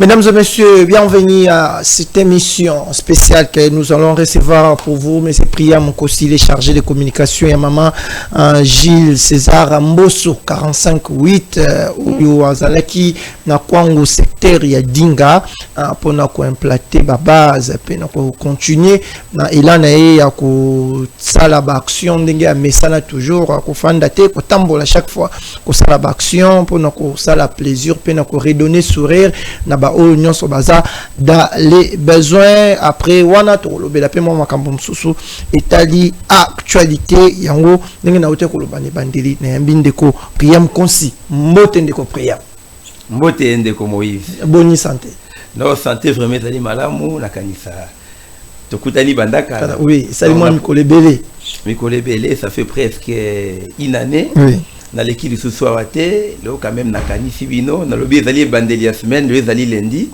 Mesdames et messieurs, bienvenue à cette émission spéciale que nous allons recevoir pour vous. Mais c'est Priya Mokosi, les chargés de communication et maman Gilles César Mbosso 45-8 ou Azalaki na kwangu secteur ya Dinga pour na ko implanter ba base pe na ko continuer na ilana ya ko sala ba action ndenge ya mesana toujours ko fanda te ko tambola chaque fois ko sala ba action pour na ko sala plaisir pe na ko redonner sourire na ba union so baza dans les besoins après wana to lobela pe mo makambo msusu etali actualité yango ndenge na ote ko lobane bandeli na mbinde ko Priya Mokosi mbote ndeko Priya mbote ndeko Moïse boni santé no santé vraiment tali malamu na kanisa tokutani bandaka oui salut-moi Mikolo Belé ça fait presque une année oui na l'équipe ce soir até là quand même na kanisi bino na lobi ezali bandeli ya semaine le ezali lundi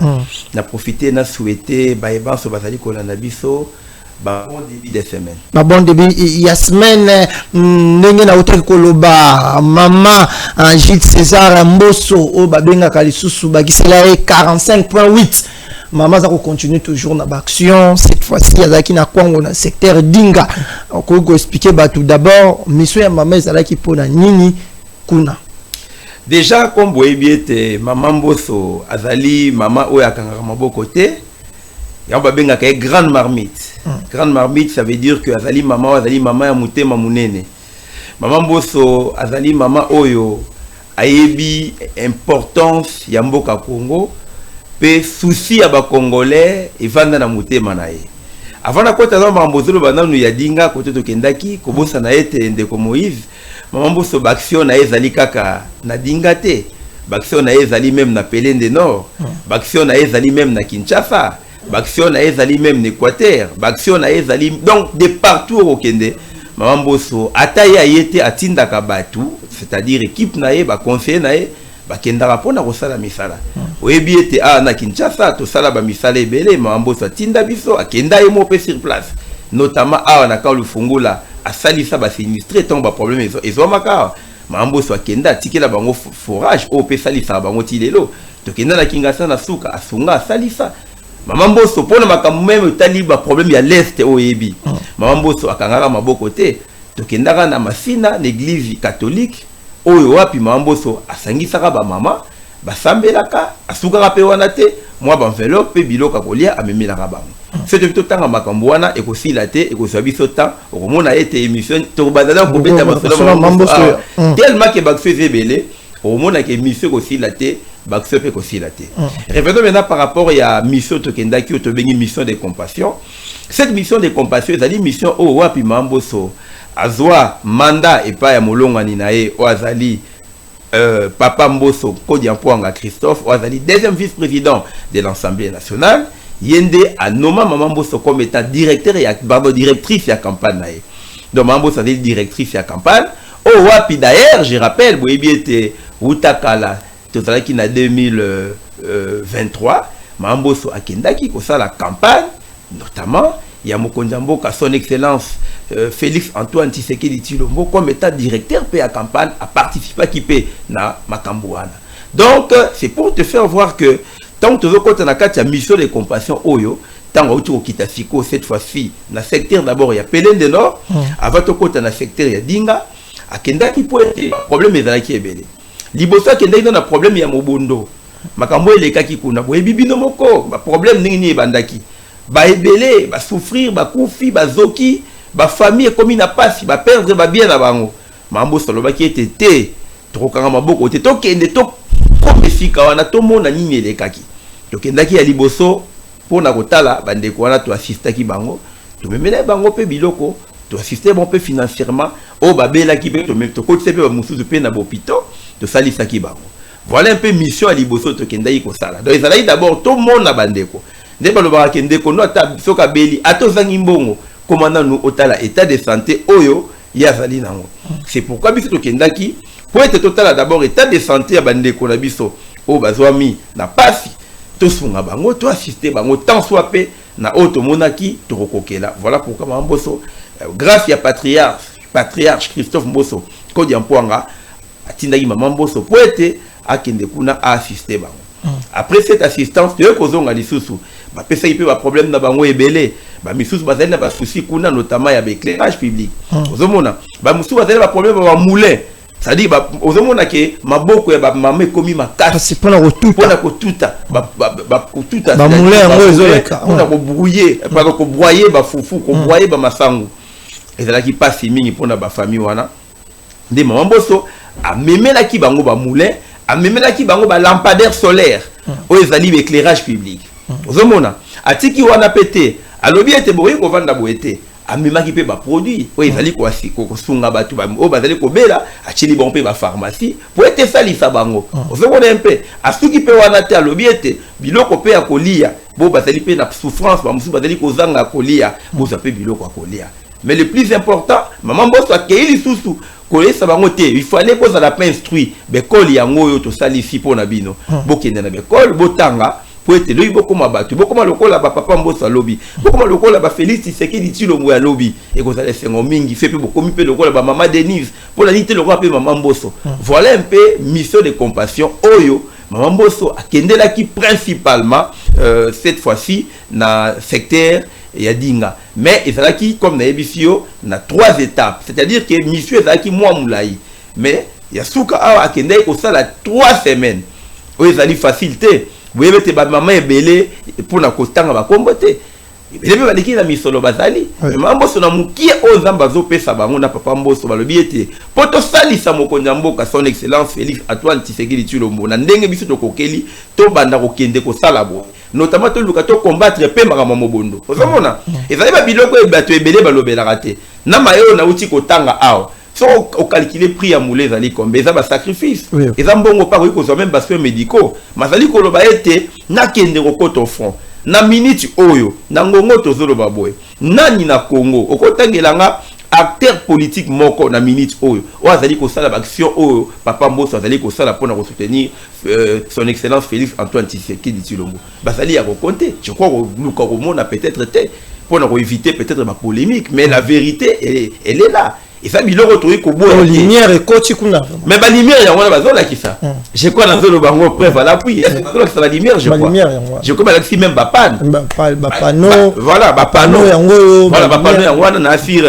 na profiter na souhaiter ba ebanso bazali kolanda biso ba bon début de semaine ba bon début ya semaine ndenge na ote koloba maman Gilles César Mbosso o babenga kalisusu bakisela 45.8 maman za ko continuer toujours na action cette fois-ci azaki na kwango na secteur Dinga ko expliquer ba tout d'abord mission ya maman ezalaki pona nini kuna déjà comme boyebiete maman Mbosso azali maman oyo akangaka maboko te ya babenga ka grande marmite grande marmite ça veut dire que azali maman ya mutema munene maman Mbosso azali maman oyo ayebi importance ya mboka Congo pe souci ya ba congolais evanda na mutema na ye avant na kota za Mbosso bananu ya Dinga kote tokendaki kobosa na ete ndeko Moïse maman Mbosso baction na ezali kaka na Dinga te baction na ezali même na Pelende Nord baction na ezali même na Kinshasa baction na ezali même na Équateur baction na ezali donc de partout au Kende maman Mbosso ataya yete atinda ka batu c'est-à-dire équipe na ye ba conseiller na ye bakendaka pona kosala misala oyebi ete na Kinshasa to sala ba misala ebele maman Mbosso atinda biso akenda ye mo pe sur place notamment na ka lufungula asalisa ba sinistré tant ba problème ezo maka maman Mbosso akenda atikela bango forage o pe salisa bango tilelo to kenda na Kinshasa na suka asunga asalisa maman Mbosso pona makambo même tali ba problème ya l'est oyebi maman Mbosso akangaka maboko te to kendaka na Masina l'église catholique oyo wapi maman Mbosso asangisaka ba mama basambelaka asukaka pe wana te mwa ba enveloppe pe biloka kolia amemelaka bango c'est tout tanga makambo wana ekosila te ekoswa biso temps okomona ete émission to bazala ko beta basolo maman Mbosso tellement que bakse zebele okomona ke émission kosila te bakse pe kosila te revenons maintenant par rapport à mission tokendaki to bengi mission de compassion cette mission de compassion ezali mission o wapi maman Mbosso azwa mandat et pas ya molongani na ye o azali papa Mbosso Kodiampoanga Christophe o azali deuxième vice-président de l'Assemblée nationale yende a nommé maman Mbosso comme étant directrice ya campagne na ye donc maman Mbosso azali directrice ya campagne o wapi d'ailleurs je rappelle boyebi ete utakala tozalaki na 2023 maman Mbosso akendaki kosala campagne notamment ya mokonzi mboka son excellence Félix Antoine Tshisekedi Tshilombo comme état directeur pe à campagne a participé qui pe na makambouana. Donc c'est pour te faire voir que tant que tu na kati ya mission de compassion oyo tant que tu kita fiko cette fois-ci na secteur d'abord ya Pelende Nord avant to kota na secteur ya Dinga akenda ki poete problème ezalaki ebele liboso akenda na problème ya mobondo makambo elekaki kuna boyebi bino moko ba problème nini ebandaki ba ebele ba souffrir ba kufi ba zoki ba famille comme na pasi ba perdre ba bien na bango mambo soloba ki ete te trokanga maboko te to kende to komefika wana to mona nini elekaki to kendaki ya liboso pona kotala bandeko wana to assistaki bango to memela bango pe biloko to assister bon pe financièrement o babela ki pe to même to kotse pe ba mususu pe na bopito to salisa ki bango voilà un peu mission à liboso to kendaki ko sala donc ezalaki d'abord to mona bandeko ndeba lo ba kendeko no ata soka beli atozangi mbongo commandant nous otala état de santé oyo ya zali nango c'est pourquoi biso to kendaki pour être total d'abord état de santé ya bandeko na biso o bazwami na pasi to sunga bango to assister bango tant soit pe na auto monaki to kokokela voilà pourquoi maman Mbosso grâce ya patriarche Christophe Mbosso Kodiampoanga atindaki maman Mbosso pour être akende kuna a assister bango Après cette assistance, tu es kozonga lisusu. Ba pesa ipe ba problème na bango ebele. Ba misusu bazali na ba souci kuna notamment ya éclairage public. Ozomona. Ba misusu bazali ba problème ba moulin. C'est-à-dire ba ozomona ke maboko ya ba mama komi makasi. C'est pour la retour. Pour la kotuta. Ba kotuta. Ba moulin ngo ezoleka. Pour la ko brouiller, pas ko broyer ba fufu, ko broyer ba masangu. Ezalaki passe mingi pour na ba famille wana. Nde maman Mbosso a memelaki bango ba moulin, a memelaki bango ba lampadaire solaire. O ezali éclairage public. Ozomona atiki wana pété alobi ete boyi ko vanda boete amemaki pe ba produit o ezali ko asiko ko sunga batu ba o bazali ko bela achili bon pe ba pharmacie pour ete salisa bango. Ozomona un peu asuki pe wana te alobi ete biloko pe ya kolia bo bazali pe na souffrance ba musu bazali ko zanga kolia bo za pe biloko kolia. Mais le plus important, maman Mbosso akei lisusu koyesa bango te, il fallait que ça la pas instruit bekol yango yo to sali ici pour na bino bokende na bekol botanga pour être loyi bokoma batu bokoma lokola ba papa Mbosso lobi bokoma lokola ba Félix Tshisekedi Tshilombo ya lobi et ko ça sengo mingi fait pe bokomi pe lokola ba maman Denise pour la nité lokola pe maman Mbosso. Voilà un peu mission de compassion oyo maman Mbosso akendelaki principalement cette fois-ci na secteur Yadinga. Mais il s'agit qui comme na ebisio na 3 étapes, c'est-à-dire que monsieur ezaki moi moulayi mais yasuka awa akende ko sala 3 semaines o ezali facilité boyebe te ba maman ebele pour na kotanga ba kombote ebele be baleki na misolo bazali maman Mbosso na mukie o nzamba zo pesa bango na papa Mbosso balobi ete poto salisa mokonzi mboka son excellence Félix Antoine Tshisekedi Tshilombo na ndenge biso to kokeli to banda ko kende ko sala bo notamment tout le cas combattre pe makama mobondo ozomona ezali ba biloko e bato ebele balobela raté na mayo na uti kotanga awa so o calculer prix ya moulé ezali combien eza ba sacrifice eza mbongo pa ko zo même ba soins médicaux mazali ko loba ete na kende ko koto front na minute oyo na ngongo tozoloba boye nani na Congo okotangelanga acteur politique moko na minute oyo o azali ko sala action oyo papa Mbosso azali ko sala pour soutenir son excellence Félix Antoine Tshisekedi Tshilombo bazali ya ko compter je crois que nous comme peut-être pour éviter peut-être ma polémique mais la vérité elle est là et ça biloko to ko boya lumière et coach kuna mais ba lumière ya wana bazola kisa je crois dans le bango preuve à l'appui donc ça la lumière je crois je crois que même ba panne ba panneau voilà ba panneau yango voilà ba panneau ya wana na afir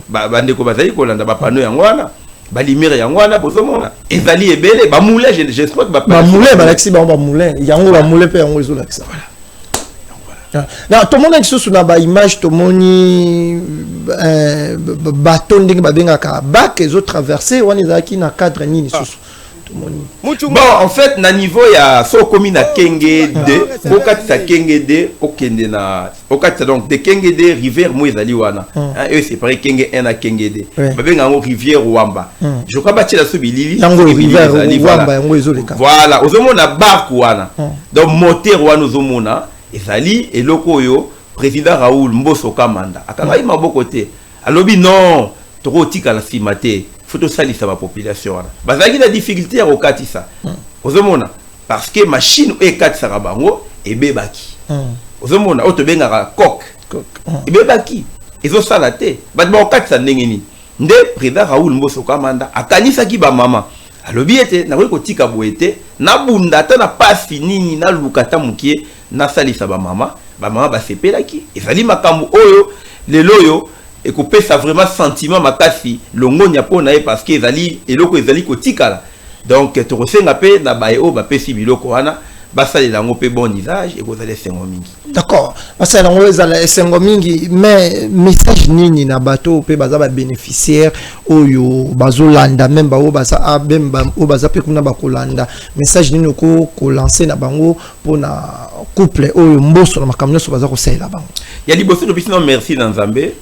ba ndeko bazali ko landa ba panneau ya wana ba lumière ya wana bozomona ezali ebele ba moulin j'espère que ba moulin ba laxi ba moulin yango ba moulin pe yango ezola kisa voilà. Na tout le monde est sur la image, tout le monde bâton ka bac et autres traversés, on est qui na cadre ni bon en fait na niveau ya so komi na Kenge de okati sa Kenge de okende na okati donc de Kenge de rivière moizali wana et c'est pareil Kenge 1 na Kenge de babenga ngo rivière Wamba je crois ba tila so bilili yango rivière Wamba yango ezoleka voilà ozomona barque wana donc moteur wana ozomona ezali eloko yo président Raoul Mbosso Kamanda akanga maboko te alobi non toko tika la simate faut salisa ma population wana bazaki na difficulté ya kokatisa ozomona parce que machine e katisa bango ebebaki ozomona oto benga coq ebebaki ezo sala te bat ba okatisa ndenge ni nde président Raoul Mbosso Kamanda akanisa ki ba mama alobi ete na ko tika boete na bunda ta na pasi nini na lukata mukie na salisa ba mama ba sepelaki ezali makambo oyo lelo yo et qu'on peut ça vraiment sentiment makasi longonya pona parce que ezali eloko ezali kotikala donc to resenga pe na bae o ba pesi biloko wana basali lango pe bon usage et kozale sengo mingi d'accord basali lango ezala sengo mingi mais message nini na bato pe baza ba bénéficiaire oyo bazolanda même ba o baza abemba o baza pe kuna ba kolanda message nini ko lancer na bango pona couple oyo Mbosso na makamyo so baza ko sala bango ya liboso to bisino merci dans Nzambe.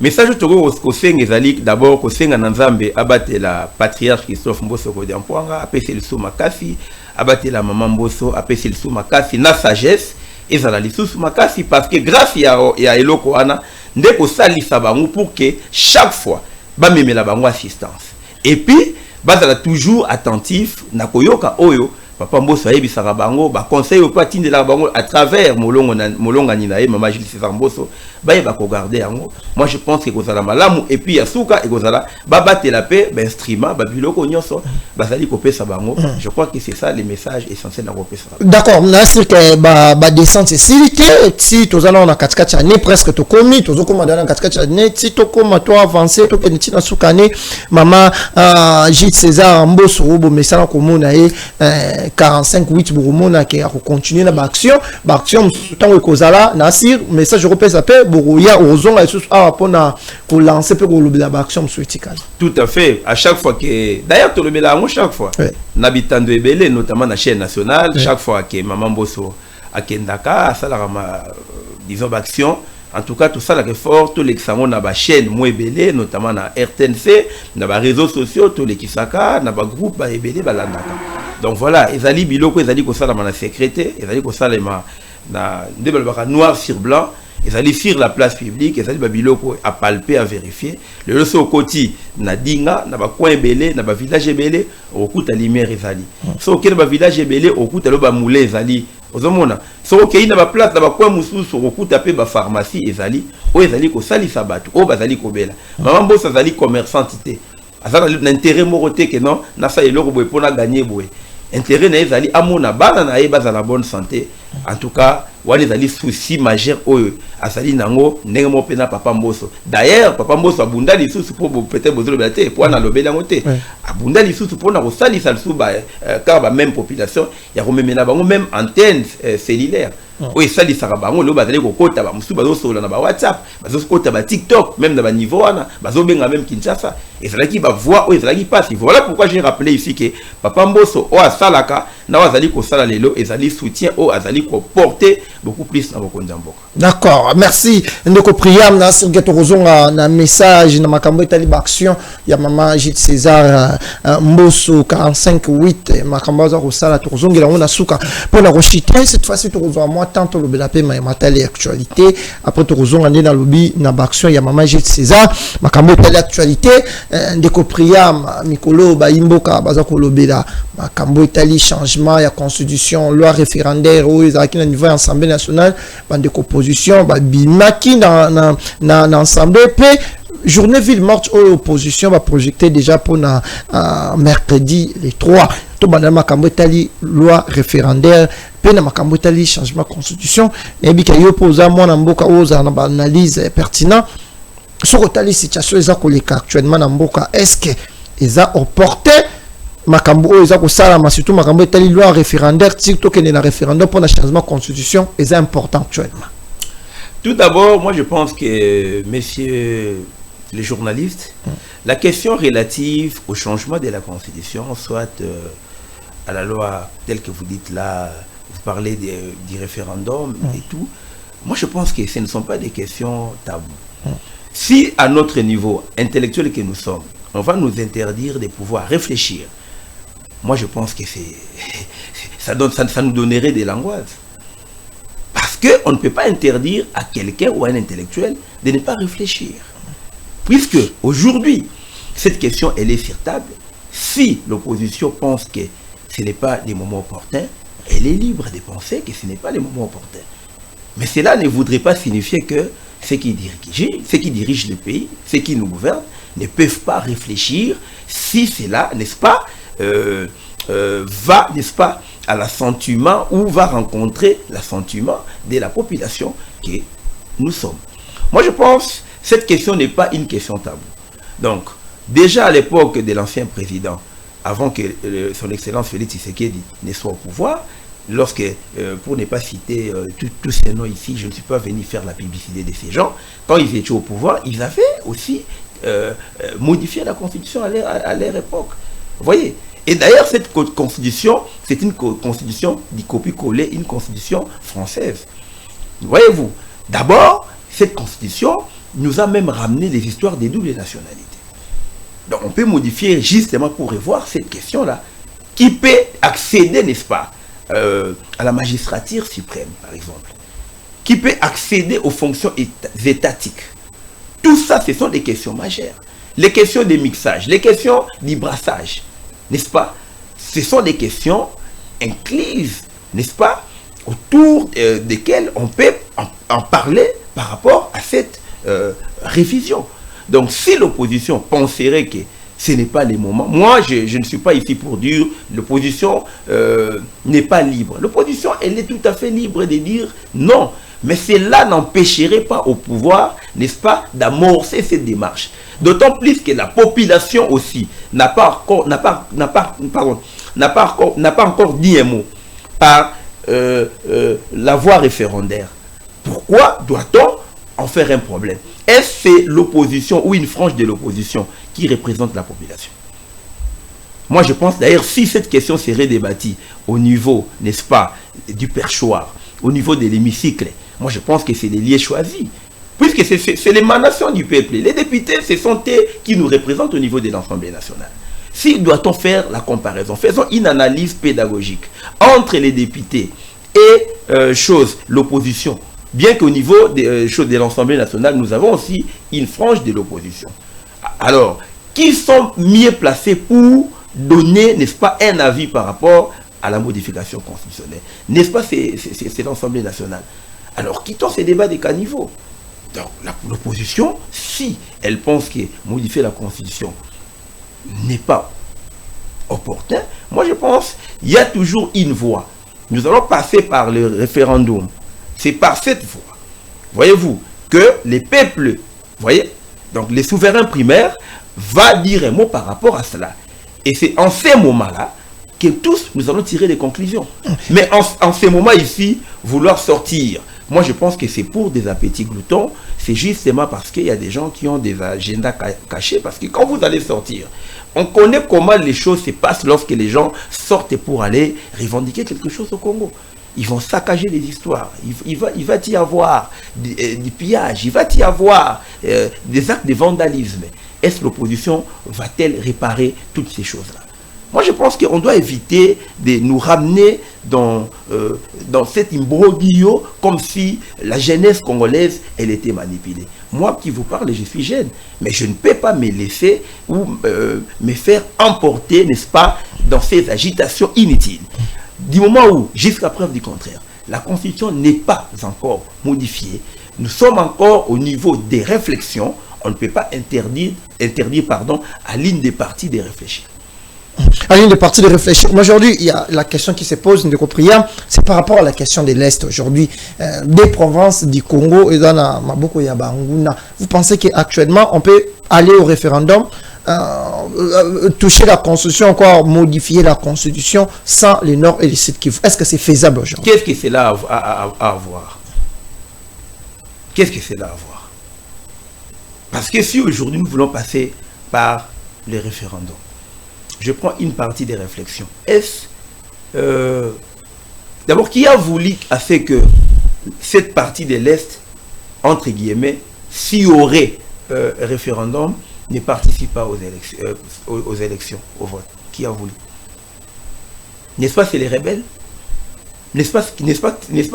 Message toko kosenga ezali d'abord kosenga na Nzambe abatela patriarche Christophe Mbosso Kodiampwanga apesi lisusu makasi abatela maman Mbosso apesi lisusu makasi na sagesse ezala lisusu makasi parce que grâce ya eloko wana nde ko salisa bango pour que chaque fois ba memela bango assistance et puis bazala toujours attentif na koyoka oyo papa Mbosso ayebisaka bango ba conseil au patine de la bango à travers molonga ni na maman Julie César Mbosso bah va regarder yango. Moi je pense que kozala malamu et puis yasuka et kozala babate la paix ben instrument ba biloko nyonso bazali kopesa bango. Je crois que c'est ça les messages essentiels dans kopesa. D'accord, na sûr que ba descente sécurité si tozala na katikati ya ne presque to komi tozo komanda na katikati ya ne si to koma to avancer to keniti na sukane mama Gilles César Mbosso bo mesana komona e 45-8 boromona ke a continuer na ba action tant que kozala na sir message repesa pe boruya ozonga esusu a pona ko lancer pe ko lobela ba action souhaitikala. Tout à fait, à chaque fois que d'ailleurs to lobela ngo chaque fois na bitando ebele notamment na chaîne nationale chaque fois que maman Mbosso akendaka sala disons action. En tout cas, tout ça, la fort, tous les qui sont dans la chaîne, Mouébélé, notamment dans RTNC, dans les réseaux sociaux, tous les qui sont dans le groupe, Mouébélé, donc voilà, ils allaient biloko, ils allaient comme ça dans la sécurité, ils allaient comme ça dans noir sur blanc, ils allaient sur la place publique, ils allaient biloko à palper, à vérifier. Le leçon au côté, na dinga, na ba coin belé, na ba village belé, au coup de la lumière, ils allaient. Sauf que na ba village belé, au coup de la moulé, ils allaient. Ozomona so okay na ba place na ba kwa mususu okuta pe ba pharmacie ezali o ezali ko salisa batu o bazali ko bela maman Mbosso azali commerçante te azala l'intérêt moroté que non na sa eloko boy pona gagner boy intérêt na ezali amona bana na ye bazala bonne santé en tout cas wani ezali souci majeur oyo azali nango ndenge mo pena papa Mbosso d'ailleurs papa Mbosso abunda lisusu po peut-être bozolo belate po na lobela ngote abunda lisusu po na ko salisa lisusu ba car ba même population ya komemela bango même antenne cellulaire oyo esalisaka bango lelo bazali kokota bamosusu bazosola na ba WhatsApp bazokota ba TikTok même na ba niveau wana bazobenga même Kinshasa ezalaki ba voix oyo ezalaki pasi. Voilà pourquoi j'ai rappelé ici que papa Mbosso o asalaka na azali kosala lelo ezali soutien o azali ko porter beaucoup plus na bokonza mboka. D'accord, merci ndeko priam na sirgeto rozonga na message na makambo etali ba action ya mama Gilles César Mbosso 45-8 makambo za kosala tozongela ngona suka pona koshite cette fois-ci tozwa moi tant le belape ma matali actualité après tozonga ndena lobi na ba action ya mama Gilles César makambo etali actualité ndeko priam mikolo ba imboka baza kolobela makambo etali changement ya constitution loi référendaire ou ezaki na niveau assemblée nationale bande opposition ba bimaki na assemblée pe journée ville morte ou opposition va projeter déjà pour na mercredi les 3 to banda makambo etali loi référendaire pe na makambo etali changement constitution et bika yo posa mona mboka oza na analyse pertinent sur otali situation eza koleka actuellement na mboka est-ce que eza opporté makambo eza ko sala ma surtout makambo etali loi référendaire TikTok et na référendum pour le changement constitution est important actuellement. Tout d'abord, moi je pense que messieurs les journalistes, la question relative au changement de la constitution, soit à la loi telle que vous dites là, vous parlez du référendum et tout, moi je pense que ce ne sont pas des questions taboues. Si à notre niveau intellectuel que nous sommes, on va nous interdire de pouvoir réfléchir, moi je pense que ça nous donnerait de l'angoisse. Parce qu'on ne peut pas interdire à quelqu'un ou à un intellectuel de ne pas réfléchir. Puisque aujourd'hui, cette question elle est sur table, si l'opposition pense que ce n'est pas les moments opportuns, elle est libre de penser que ce n'est pas les moments opportuns. Mais cela ne voudrait pas signifier que ceux qui dirigent le pays, ceux qui nous gouvernent, ne peuvent pas réfléchir si cela, n'est-ce pas, va, n'est-ce pas, à l'assentiment ou va rencontrer l'assentiment de la population que nous sommes. Moi, je pense que cette question n'est pas une question taboue. Donc, déjà à l'époque de l'ancien président, avant que son Excellence Félix Tshisekedi ne soit au pouvoir, lorsque, pour ne pas citer tous ces noms ici, je ne suis pas venu faire la publicité de ces gens, quand ils étaient au pouvoir, ils avaient aussi modifié la constitution à leur époque. Vous voyez? Et d'ailleurs, cette constitution, c'est une constitution du copier-coller, une constitution française. Voyez-vous, d'abord, cette constitution nous a même ramené les histoires des doubles nationalités. Donc on peut modifier justement pour revoir cette question-là. Qui peut accéder, n'est-ce pas, à la magistrature suprême, par exemple? Qui peut accéder aux fonctions étatiques? Tout ça, ce sont des questions majeures. Les questions des mixages, les questions du brassage, n'est-ce pas? Ce sont des questions incluses, n'est-ce pas, autour desquelles on peut en parler par rapport à cette révision. Donc si l'opposition penserait que ce n'est pas les moments, moi je ne suis pas ici pour dire l'opposition n'est pas libre. L'opposition, elle est tout à fait libre de dire non. Mais cela n'empêcherait pas au pouvoir, n'est-ce pas, d'amorcer cette démarche. D'autant plus que la population aussi n'a pas encore dit un mot par la voie référendaire. Pourquoi doit-on en faire un problème? Est-ce que c'est l'opposition ou une frange de l'opposition qui représente la population? Moi, je pense d'ailleurs, si cette question serait débattue au niveau, n'est-ce pas, du perchoir, au niveau de l'hémicycle, moi, je pense que c'est les lieux choisis. Puisque c'est l'émanation du peuple. Les députés, ce sont eux qui nous représentent au niveau de l'Assemblée nationale. Si doit-on faire la comparaison, faisons une analyse pédagogique entre les députés et l'opposition. Bien qu'au niveau des choses de l'Assemblée nationale, nous avons aussi une frange de l'opposition. Alors, qui sont mieux placés pour donner, n'est-ce pas, un avis par rapport à la modification constitutionnelle? N'est-ce pas, c'est l'Assemblée nationale. Alors, quittons ces débats de caniveau. Donc, l'opposition, si elle pense que modifier la Constitution n'est pas opportun, moi je pense qu'il y a toujours une voie. Nous allons passer par le référendum. C'est par cette voie, voyez-vous, que les peuples, voyez, donc les souverains primaires, va dire un mot par rapport à cela. Et c'est en ces moments-là que tous nous allons tirer des conclusions. Mais en ces moments ici, vouloir sortir, moi je pense que c'est pour des appétits gloutons, c'est justement parce qu'il y a des gens qui ont des agendas cachés, parce que quand vous allez sortir, on connaît comment les choses se passent lorsque les gens sortent pour aller revendiquer quelque chose au Congo. Ils vont saccager les histoires, il va y avoir du pillage, il va y avoir des actes de vandalisme. Est-ce que l'opposition va-t-elle réparer toutes ces choses-là? Moi, je pense qu'on doit éviter de nous ramener dans cet imbroglio comme si la jeunesse congolaise, elle était manipulée. Moi qui vous parle, je suis jeune, mais je ne peux pas me laisser ou me faire emporter, n'est-ce pas, dans ces agitations inutiles. Du moment où, jusqu'à preuve du contraire, la Constitution n'est pas encore modifiée, nous sommes encore au niveau des réflexions, on ne peut pas interdire à l'une des parties de réfléchir. À l'une des parties de réfléchir. Aujourd'hui, il y a la question qui se pose, c'est par rapport à la question de l'Est aujourd'hui, des provinces du Congo et dans la Maboko Yabanguna. Vous pensez qu'actuellement, on peut aller au référendum, toucher la Constitution, encore modifier la Constitution sans le Nord et le Sud Kivu? Est-ce que c'est faisable aujourd'hui? Qu'est-ce que c'est là à avoir? Qu'est-ce que c'est là à avoir? Parce que si aujourd'hui nous voulons passer par le référendum, je prends une partie des réflexions. D'abord, qui a voulu à ce que cette partie de l'Est, entre guillemets, s'il y aurait référendum, ne participe pas aux élections, au vote? Qui a voulu? N'est-ce pas, c'est les rebelles? N'est-ce pas,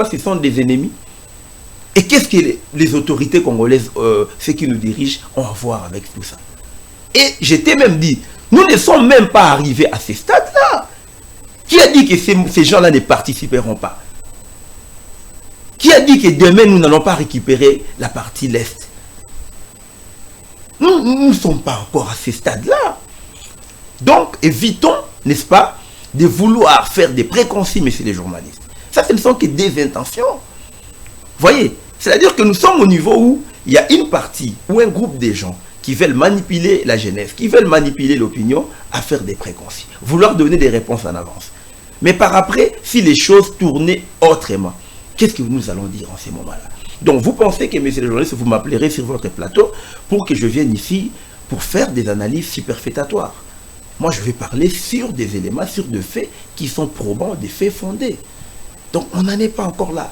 ce sont des ennemis? Et qu'est-ce que les autorités congolaises, ceux qui nous dirigent, ont à voir avec tout ça? Et je t'ai même dit, nous ne sommes même pas arrivés à ce stade-là. Qui a dit que ces gens-là ne participeront pas? Qui a dit que demain, nous n'allons pas récupérer la partie l'Est? Nous ne sommes pas encore à ce stade-là. Donc, évitons, n'est-ce pas, de vouloir faire des préconcis, messieurs les journalistes. Ça, ce ne sont que des intentions. Voyez, c'est-à-dire que nous sommes au niveau où il y a une partie ou un groupe de gens qui veulent manipuler la jeunesse, qui veulent manipuler l'opinion à faire des préconcis, vouloir donner des réponses en avance. Mais par après, si les choses tournaient autrement, qu'est-ce que nous allons dire en ces moments-là? Donc vous pensez que, messieurs les journalistes, vous m'appellerez sur votre plateau pour que je vienne ici pour faire des analyses superfétatoires. Moi, je vais parler sur des éléments, sur des faits qui sont probants, des faits fondés. Donc on n'en est pas encore là.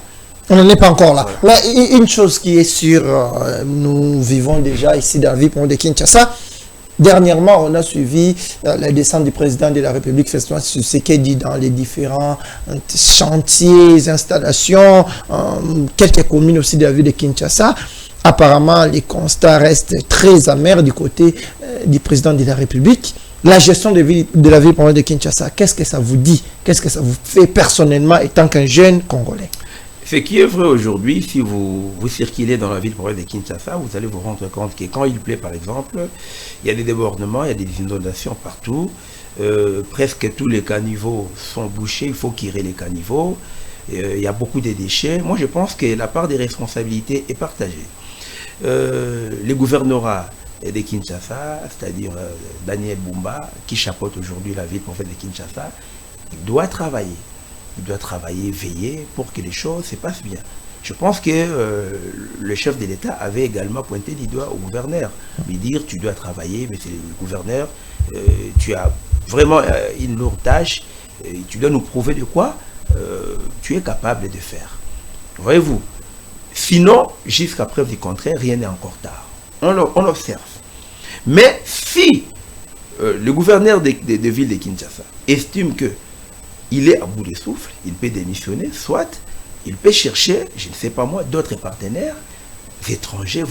On n'en est pas encore là. Voilà. Mais une chose qui est sûre, nous vivons déjà ici dans la vie de Kinshasa. Dernièrement, on a suivi la descente du président de la République, Festus Tshisekedi, dans les différents chantiers, installations, quelques communes aussi de la ville de Kinshasa. Apparemment, les constats restent très amers du côté du président de la République. La gestion de la ville de Kinshasa, qu'est-ce que ça vous dit? Qu'est-ce que ça vous fait personnellement, étant qu'un jeune Congolais? Ce qui est vrai aujourd'hui, si vous circulez dans la ville province de Kinshasa, vous allez vous rendre compte que quand il plaît, par exemple, il y a des débordements, il y a des inondations partout. Presque tous les caniveaux sont bouchés, il faut tirer les caniveaux. Il y a beaucoup de déchets. Moi, je pense que la part des responsabilités est partagée. Les gouvernorats de Kinshasa, c'est-à-dire Daniel Bumba, qui chapeaute aujourd'hui la ville province de Kinshasa, il doit travailler. Il doit travailler, veiller pour que les choses se passent bien. Je pense que le chef de l'État avait également pointé du doigt au gouverneur, lui dire tu dois travailler, mais c'est le gouverneur, tu as vraiment une lourde tâche, tu dois nous prouver de quoi tu es capable de faire. Voyez-vous, sinon, jusqu'à preuve du contraire, rien n'est encore tard. On observe. Mais si le gouverneur de ville de Kinshasa estime que il est à bout de souffle, il peut démissionner, soit il peut chercher, je ne sais pas moi, d'autres partenaires étrangers,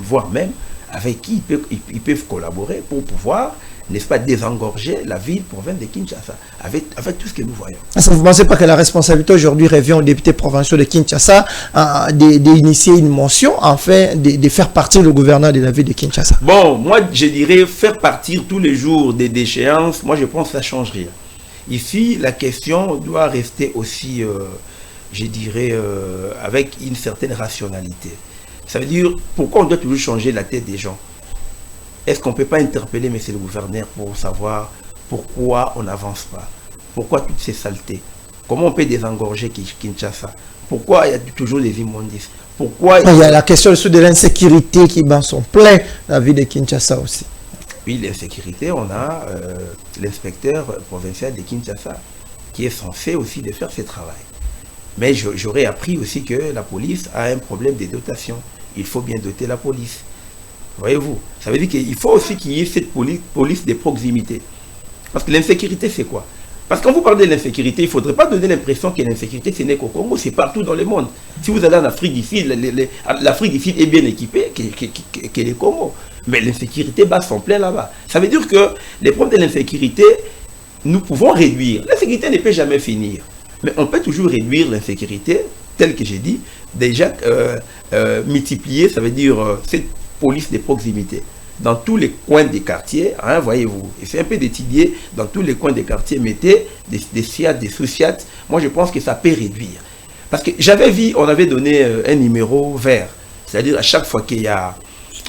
voire même avec qui ils peuvent collaborer pour pouvoir, n'est-ce pas, désengorger la ville province de Kinshasa, avec tout ce que nous voyons. Vous ne pensez pas que la responsabilité aujourd'hui revient aux députés provinciaux de Kinshasa d'initier une motion afin de faire partir le gouverneur de la ville de Kinshasa? Bon, moi je dirais faire partir tous les jours des déchéances, moi je pense que ça ne change rien. Ici, la question doit rester aussi, je dirais, avec une certaine rationalité. Ça veut dire, pourquoi on doit toujours changer la tête des gens? Est-ce qu'on ne peut pas interpeller monsieur le gouverneur pour savoir pourquoi on n'avance pas? Pourquoi toutes ces saletés? Comment on peut désengorger Kinshasa? Pourquoi il y a toujours des immondices? Pourquoi il y a la question de l'insécurité qui bat son plein la ville de Kinshasa aussi. Oui, l'insécurité, on a l'inspecteur provincial de Kinshasa qui est censé aussi de faire ce travail. Mais j'aurais appris aussi que la police a un problème de dotation. Il faut bien doter la police. Voyez-vous, ça veut dire qu'il faut aussi qu'il y ait cette police de proximité. Parce que l'insécurité, c'est quoi? Parce que quand vous parlez de l'insécurité, il ne faudrait pas donner l'impression que l'insécurité, ce n'est qu'au Congo, c'est partout dans le monde. Si vous allez en Afrique du Sud, l'Afrique du Sud est bien équipée que les Congo. Mais l'insécurité bat son plein là-bas. Ça veut dire que les problèmes de l'insécurité, nous pouvons réduire. L'insécurité ne peut jamais finir. Mais on peut toujours réduire l'insécurité, telle que j'ai dit, déjà multiplier, ça veut dire cette police de proximité. Dans tous les coins des quartiers, hein, voyez-vous, et c'est un peu d'étudier, dans tous les coins des quartiers, mettez des SIAT, des sous-SIAT. Moi, je pense que ça peut réduire. Parce que j'avais vu, on avait donné un numéro vert. C'est-à-dire, à chaque fois qu'il y a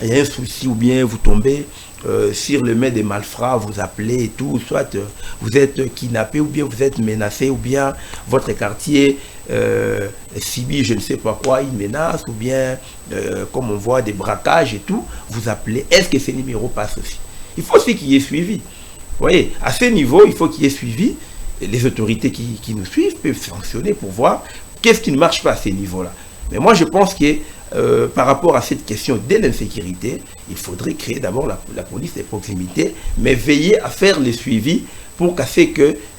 un souci ou bien vous tombez sur le main des malfrats, vous appelez et tout, soit vous êtes kidnappé ou bien vous êtes menacé ou bien votre quartier subit je ne sais pas quoi, une menace ou bien comme on voit des braquages et tout, vous appelez. Est-ce que ces numéros passent aussi? Il faut aussi qu'il y ait suivi. Vous voyez, à ce niveau, il faut qu'il y ait suivi. Et les autorités qui nous suivent peuvent sanctionner pour voir qu'est-ce qui ne marche pas à ces niveaux-là. Mais moi, je pense que par rapport à cette question de l'insécurité, il faudrait créer d'abord la police de proximité, mais veiller à faire le suivi pour que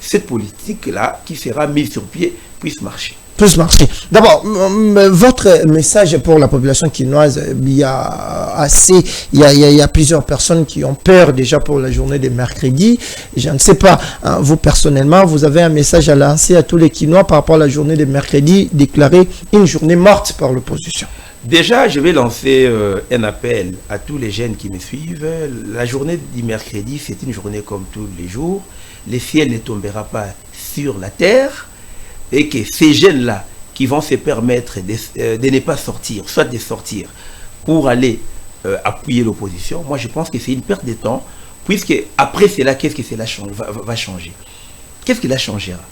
cette politique-là, qui sera mise sur pied, puisse marcher. D'abord, votre message pour la population quinoise, il y a plusieurs personnes qui ont peur déjà pour la journée de mercredi. Je ne sais pas, hein, vous personnellement, vous avez un message à lancer à tous les Quinois par rapport à la journée de mercredi, déclarée une journée morte par l'opposition. Déjà, je vais lancer un appel à tous les jeunes qui me suivent. La journée du mercredi, c'est une journée comme tous les jours. Le ciel ne tombera pas sur la terre. Et que ces jeunes-là qui vont se permettre de ne pas sortir, soit de sortir pour aller appuyer l'opposition, moi je pense que c'est une perte de temps, puisque après cela, qu'est-ce que cela va changer? Qu'est-ce que cela changera?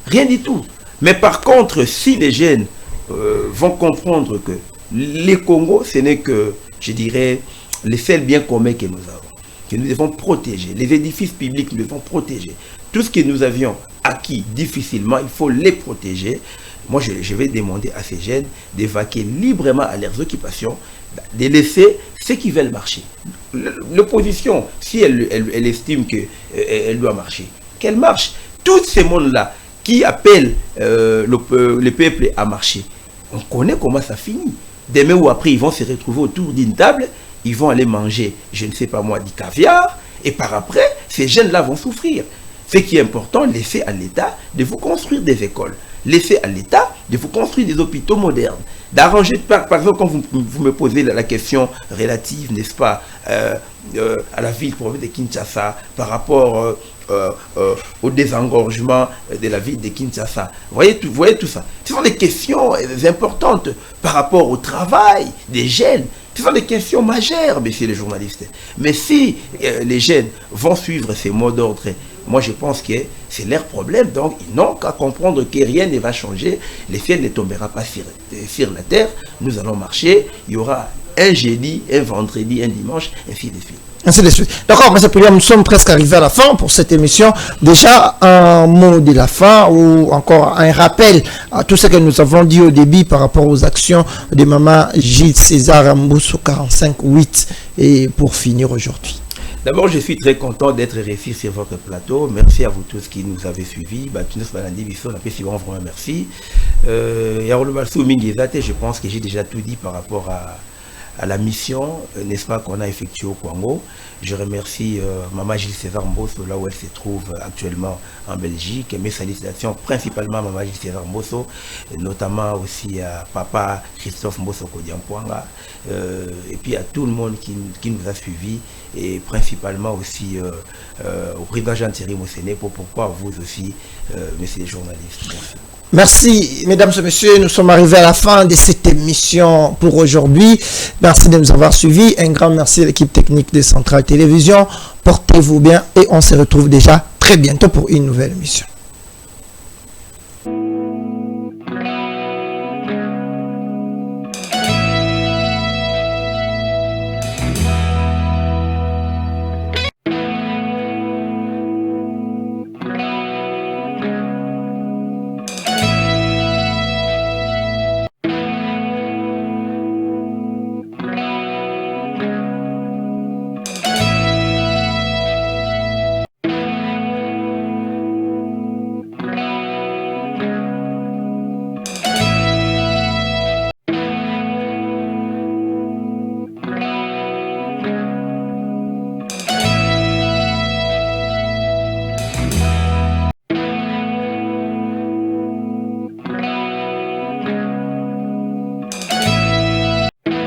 Rien du tout. Mais par contre, si les jeunes vont comprendre que les Congo, ce n'est que, je dirais, les seuls biens communs que nous avons, que nous devons protéger, les édifices publics, nous devons protéger. Tout ce que nous avions acquis difficilement, il faut les protéger. Moi, je vais demander à ces jeunes d'évacuer librement à leurs occupations, de laisser ceux qui veulent marcher. L'opposition, si elle estime qu'elle doit marcher, qu'elle marche. Tous ces mondes-là qui appellent le peuple à marcher, on connaît comment ça finit. Demain ou après, ils vont se retrouver autour d'une table, ils vont aller manger, je ne sais pas moi, du caviar, et par après, ces jeunes-là vont souffrir. Ce qui est important, laissez à l'État de vous construire des écoles. Laissez à l'État de vous construire des hôpitaux modernes, d'arranger, par exemple, quand vous me posez la question relative, n'est-ce pas, à la ville province de Kinshasa, par rapport au désengorgement de la ville de Kinshasa. Vous voyez tout ça. Ce sont des questions importantes par rapport au travail des jeunes. Ce sont des questions majeures, messieurs les journalistes. Mais si les jeunes vont suivre ces mots d'ordre, moi je pense que c'est leur problème. Donc ils n'ont qu'à comprendre que rien ne va changer. Le ciel ne tombera pas sur la terre. Nous allons marcher. Il y aura un jeudi, un vendredi, un dimanche, ainsi de suite. Ainsi de suite. D'accord, M. Priam, nous sommes presque arrivés à la fin pour cette émission. Déjà, un mot de la fin ou encore un rappel à tout ce que nous avons dit au début par rapport aux actions de Maman Gilles César Mbosso 45-8 et pour finir aujourd'hui. D'abord, je suis très content d'être réussi sur votre plateau. Merci à vous tous qui nous avez suivis. Vraiment merci. Je pense que j'ai déjà tout dit par rapport à la mission, n'est-ce pas, qu'on a effectuée au Congo. Je remercie Maman Gilles César Mbosso, là où elle se trouve actuellement en Belgique. Mes salutations principalement à Maman Gilles César Mbosso, notamment aussi à Papa Christophe Mbosso Kodiampoanga, et puis à tout le monde qui nous a suivis, et principalement aussi au président Jean-Thierry Mosséné, pourquoi vous aussi, messieurs les journalistes. Merci. Merci, mesdames et messieurs. Nous sommes arrivés à la fin de cette émission pour aujourd'hui. Merci de nous avoir suivis. Un grand merci à l'équipe technique de Centrale Télévision. Portez-vous bien et on se retrouve déjà très bientôt pour une nouvelle émission.